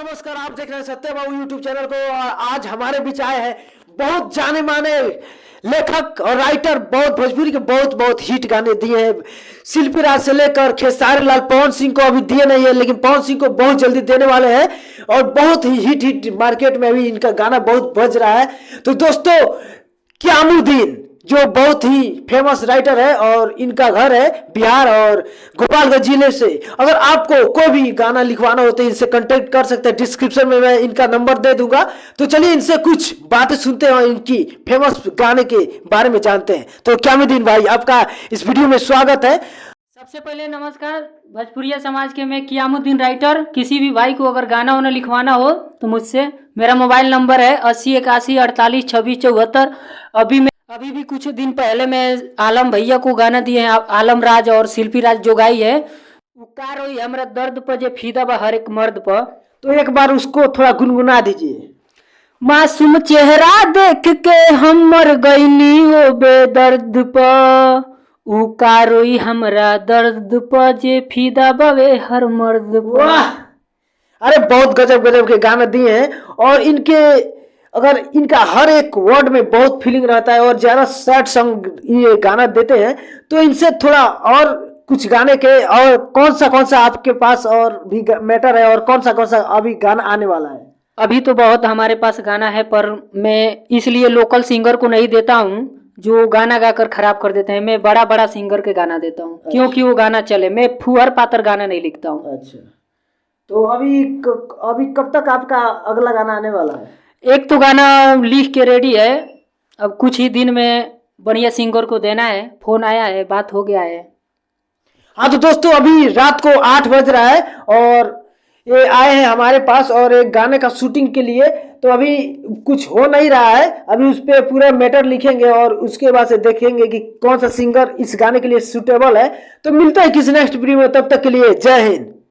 नमस्कार, आप देख रहे हैं सत्य बाबू यूट्यूब चैनल को। और आज हमारे बीच आए हैं बहुत जाने माने लेखक और राइटर, बहुत भोजपुरी के बहुत हिट गाने दिए हैं। शिल्पी राज से लेकर खेसारी लाल, पवन सिंह को अभी दिए नहीं है, लेकिन पवन सिंह को बहुत जल्दी देने वाले हैं। और बहुत ही हिट मार्केट में अभी इनका गाना बहुत बज रहा है। तो दोस्तों, क़यामुद्दीन जो बहुत ही फेमस राइटर है और इनका घर है बिहार और गोपालगंज जिले से। अगर आपको कोई भी गाना लिखवाना हो तो इनसे कांटेक्ट कर सकते हैं। डिस्क्रिप्शन में मैं इनका नंबर दे दूंगा। तो चलिए इनसे कुछ बातें सुनते हैं और इनकी फेमस गाने के बारे में जानते हैं। तो क़यामुद्दीन भाई, आपका इस वीडियो में स्वागत है। सबसे पहले नमस्कार। भोजपुरिया समाज के मैं क़यामुद्दीन राइटर। किसी भी भाई को अगर गाना वाना लिखवाना हो तो मुझसे, मेरा मोबाइल नंबर है 8081482674। अभी भी कुछ दिन पहले मैं आलम भैया को गाना दिए हैं, आलम राज और शिल्पी राज जो गाई है। उकार होई हमरा दर्द पर जे फीदा बा हर एक मर्द पर। तो एक बार उसको थोड़ा गुनगुना दीजिए। मासूम चेहरा देख के हम मर गईनी ओ बेदर्द पर। उकार होई हमरा दर्द पर जे फीदा बवे हर मर्द पर। वाह, अरे बहुत गजब गजब के गाने दिए हैं। और अगर इनका हर एक वर्ड में बहुत फीलिंग रहता है और ज्यादा सैड सॉन्ग ये गाना देते हैं। तो इनसे थोड़ा और कुछ गाने के, और कौन सा आपके पास और भी मैटर है, और कौन सा अभी गाना आने वाला है? अभी तो बहुत हमारे पास गाना है, पर मैं इसलिए लोकल सिंगर को नहीं देता हूँ जो गाना गाकर खराब कर देते हैं। मैं बड़ा सिंगर के गाना देता हूँ। क्योंकि वो गाना चले। मैं फुहर पातर गाना नहीं लिखता हूँ। अच्छा, तो अभी कब तक आपका अगला गाना आने वाला है? एक तो गाना लिख के रेडी है, अब कुछ ही दिन में बढ़िया सिंगर को देना है। फोन आया है, बात हो गया है। हाँ तो दोस्तों, अभी रात को 8 बज रहा है और ये आए हैं हमारे पास और एक गाने का शूटिंग के लिए। तो अभी कुछ हो नहीं रहा है, अभी उस पर पूरा मैटर लिखेंगे और उसके बाद से देखेंगे कि कौन सा सिंगर इस गाने के लिए सूटेबल है। तो मिलता है किसी नेक्स्ट वीडियो में, तब तक के लिए जय हिंद।